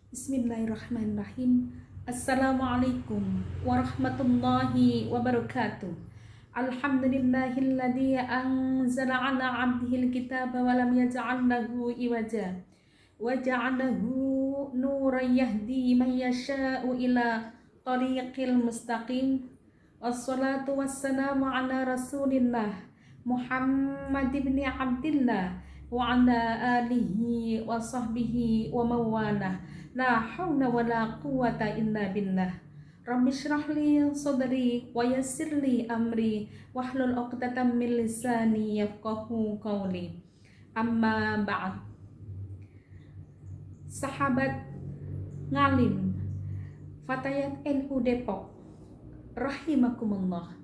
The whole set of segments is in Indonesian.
Bismillahirrahmanirrahim. Assalamualaikum warahmatullahi wabarakatuh. Alhamdulillahilladzi anzala ala 'abdihil kitaba wa lam yaj'al lahu iwaja wa ja'alahu nuran yahdi man yasha'u ila tariqil mustaqim. Wassalatu wassalamu ala Rasulillah Muhammad ibn Abdillah wa ala alihi wa sahbihi wa mawalah. La haula wa la quwata illa billah. Rabbi shrah li sadri wa yassir li amri wahlul 'uqdatam min lisani yafqahu qawli. Amma ba'd. Sahabat ngalim Fatayat NU Depok rahimakumullah.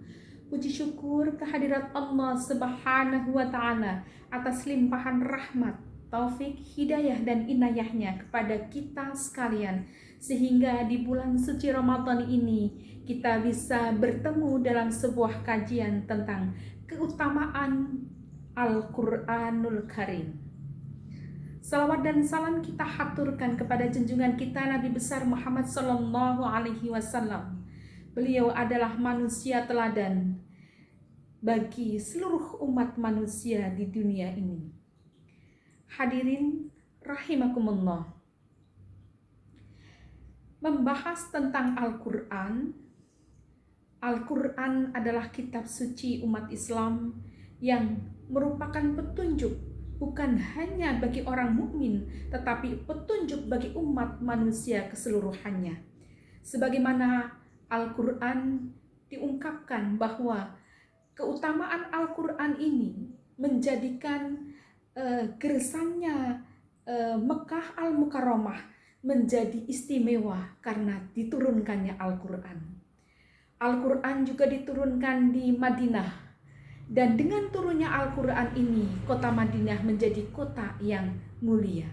Puji syukur kehadirat Allah Subhanahu wa taala atas limpahan rahmat, taufik, hidayah dan inayahnya kepada kita sekalian, sehingga di bulan suci Ramadan ini kita bisa bertemu dalam sebuah kajian tentang keutamaan Al-Quranul Karim. Salawat dan salam kita haturkan kepada junjungan kita Nabi besar Muhammad Sallallahu Alaihi Wasallam. Beliau adalah manusia teladan bagi seluruh umat manusia di dunia ini. Hadirin rahimakumullah. Membahas tentang Al-Quran. Al-Quran adalah kitab suci umat Islam yang merupakan petunjuk bukan hanya bagi orang mukmin, tetapi petunjuk bagi umat manusia keseluruhannya. Sebagaimana Al-Quran diungkapkan bahwa keutamaan Al-Quran ini menjadikan gersangnya Mekah Al-Mukarramah menjadi istimewa karena diturunkannya Al-Quran. Al-Quran juga diturunkan di Madinah. Dan dengan turunnya Al-Quran ini, kota Madinah menjadi kota yang mulia.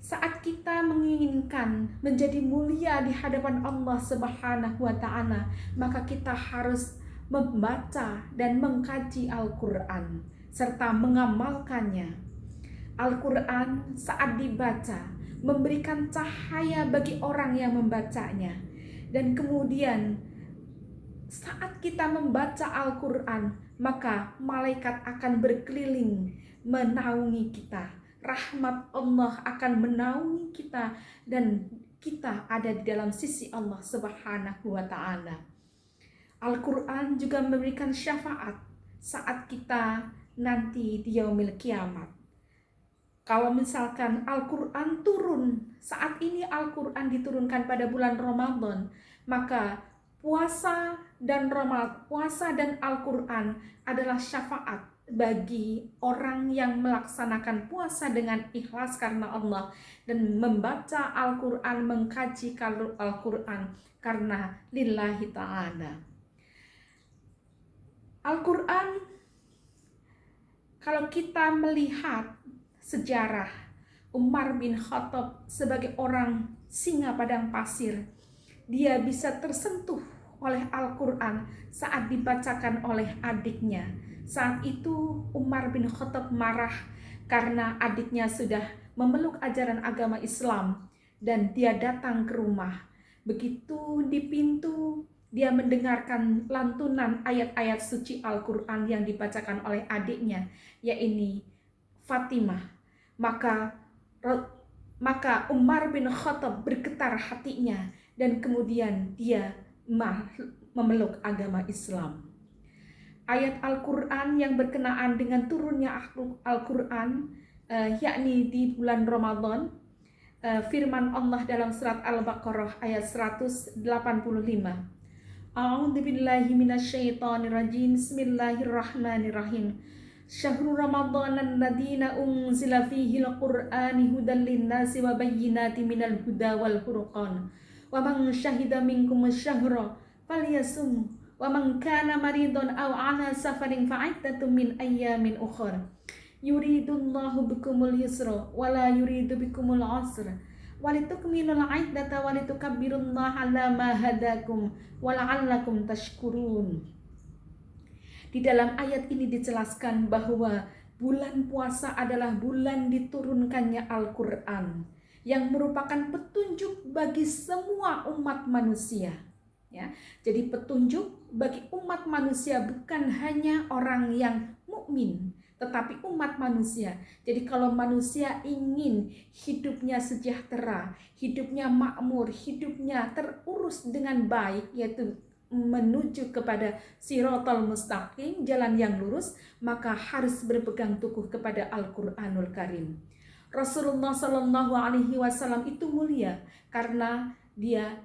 Saat kita menginginkan menjadi mulia di hadapan Allah Subhanahu wa taala, maka kita harus membaca dan mengkaji Al-Quran serta mengamalkannya. Al-Quran saat dibaca memberikan cahaya bagi orang yang membacanya, dan kemudian saat kita membaca Al-Quran, maka malaikat akan berkeliling menaungi kita. Rahmat Allah akan menaungi kita dan kita ada di dalam sisi Allah Subhanahu wa taala. Al-Quran juga memberikan syafaat saat kita nanti di yaumil kiamat. Kalau misalkan Al-Quran turun, saat ini Al-Quran diturunkan pada bulan Ramadan, maka puasa dan Al-Quran adalah syafaat bagi orang yang melaksanakan puasa dengan ikhlas karena Allah dan membaca Al-Quran, mengkaji Al-Quran karena lillahi ta'ala. Al-Quran, kalau kita melihat sejarah Umar bin Khattab sebagai orang singa padang pasir, dia bisa tersentuh oleh Al-Quran saat dibacakan oleh adiknya. Saat itu Umar bin Khattab marah karena adiknya sudah memeluk ajaran agama Islam dan dia datang ke rumah. Begitu di pintu, dia mendengarkan lantunan ayat-ayat suci Al-Quran yang dibacakan oleh adiknya, yaitu Fatimah. Maka Umar bin Khattab bergetar hatinya dan kemudian dia memeluk agama Islam. Ayat Al-Quran yang berkenaan dengan turunnya Al-Quran yakni di bulan Ramadan, firman Allah dalam surat Al-Baqarah ayat 185. A'udzubillahi minasyaitonirrajim. Bismillahirrahmanirrahim. Syahrul Ramadan alladzina unzila fihi al-Qur'ani hudan lin-nasi wa bayyinatin minal huda wal furqan. Wa man syahida minkum asy-syahra falyasum wa man kana maridun aw ala safarin fa'iddatun min ayyamin ukhra. Yuridullahu bikumul yusra wa la yuridu bikumul usra walitukmilul 'iddata walitukabbirullaha 'ala ma hadakum wa la'allakum tashkurun. Di dalam ayat ini dijelaskan bahwa bulan puasa adalah bulan diturunkannya Al-Quran. yang merupakan petunjuk bagi semua umat manusia. Ya, jadi petunjuk bagi umat manusia bukan hanya orang yang mukmin, tetapi umat manusia. Jadi kalau manusia ingin hidupnya sejahtera, hidupnya makmur, hidupnya terurus dengan baik, yaitu menuju kepada Shiratal Mustaqim, jalan yang lurus, maka harus berpegang teguh kepada Al-Qur'anul Karim. Rasulullah Shallallahu Alaihi Wasallam itu mulia karena dia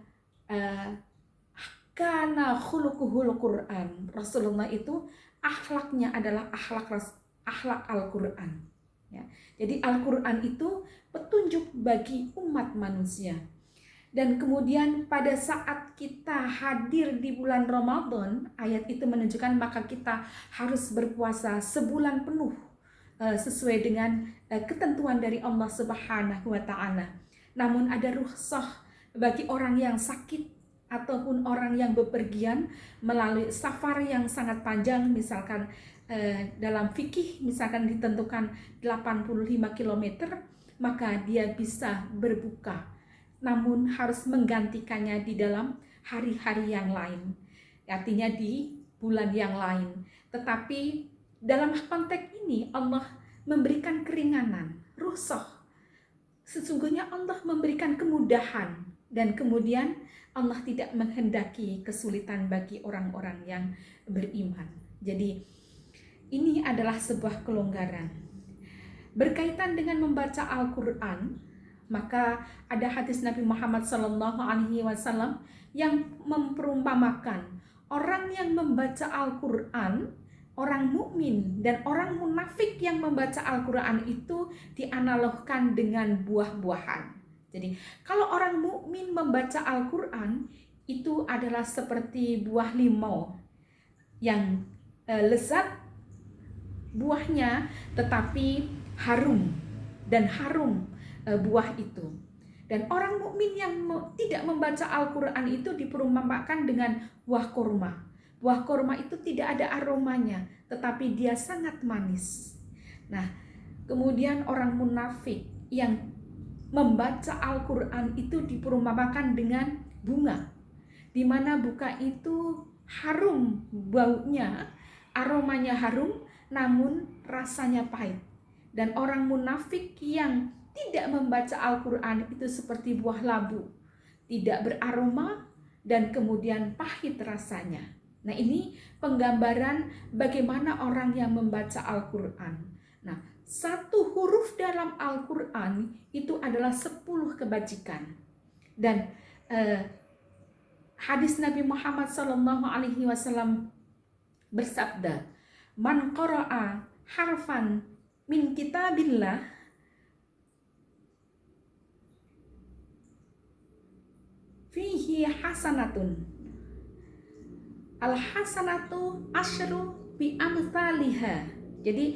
karena khuluquhul Quran. Rasulullah itu akhlaknya adalah akhlak Al-Quran. Ya. Jadi Al-Quran itu petunjuk bagi umat manusia. Dan kemudian pada saat kita hadir di bulan Ramadan, ayat itu menunjukkan maka kita harus berpuasa sebulan penuh sesuai dengan ketentuan dari Allah Subhanahu wa Ta'ala. Namun ada rukhsah bagi orang yang sakit ataupun orang yang bepergian melalui safar yang sangat panjang, misalkan dalam fikih misalkan ditentukan 85 km, maka dia bisa berbuka, namun harus menggantikannya di dalam hari-hari yang lain, artinya di bulan yang lain. Tetapi dalam konteks ini Allah memberikan keringanan, rukhsah. Sesungguhnya Allah memberikan kemudahan, dan kemudian Allah tidak menghendaki kesulitan bagi orang-orang yang beriman. Jadi ini adalah sebuah kelonggaran. Berkaitan dengan membaca Al-Quran, maka ada hadis Nabi Muhammad SAW yang memperumpamakan orang yang membaca Al-Quran, orang mukmin dan orang munafik yang membaca Al-Quran itu dianalogkan dengan buah-buahan. Jadi kalau orang mukmin membaca Al-Quran itu adalah seperti buah limau yang lezat buahnya, tetapi harum dan harum buah itu. Dan orang mukmin yang tidak membaca Al-Quran itu diperumpamakan dengan buah kurma. Buah kurma itu tidak ada aromanya, tetapi dia sangat manis. Nah, kemudian orang munafik yang membaca Al-Quran itu diperumpamakan dengan bunga, di mana bunga itu harum baunya, aromanya harum, namun rasanya pahit. Dan orang munafik yang tidak membaca Al-Quran itu seperti buah labu, tidak beraroma dan kemudian pahit rasanya. Nah, ini penggambaran bagaimana orang yang membaca Al-Quran. Nah, satu huruf dalam Al-Quran itu adalah 10 kebajikan. Dan hadis Nabi Muhammad SAW bersabda, "Man qara'a harfan min kitabillah fihi hasanatun. Al-hasanatu asyru bi amthaliha." Jadi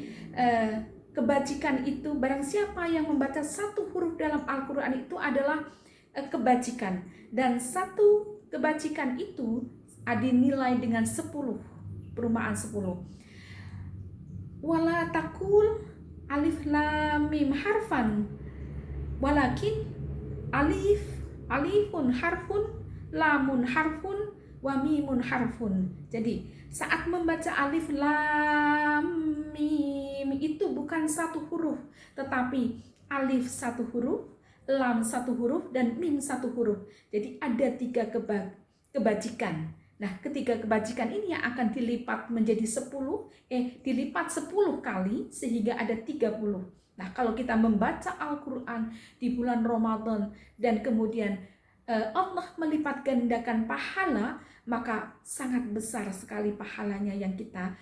kebajikan itu, barang siapa yang membaca satu huruf dalam Al-Quran itu adalah kebajikan. Dan satu kebajikan itu dinilai dengan 10, perumpamaan 10. Wala takul alif lam mim harfan, walakin alifun harfun, lamun harfun, wa mimun harfun. Jadi saat membaca alif lam mim itu bukan satu huruf, tetapi alif satu huruf, lam satu huruf, dan mim satu huruf. Jadi ada 3 kebajikan. Nah, ketiga kebajikan ini yang akan dilipat menjadi 10, dilipat 10 kali sehingga ada 30. Nah, kalau kita membaca Al-Quran di bulan Ramadan dan kemudian Allah melipat gandakan pahala, maka sangat besar sekali pahalanya yang kita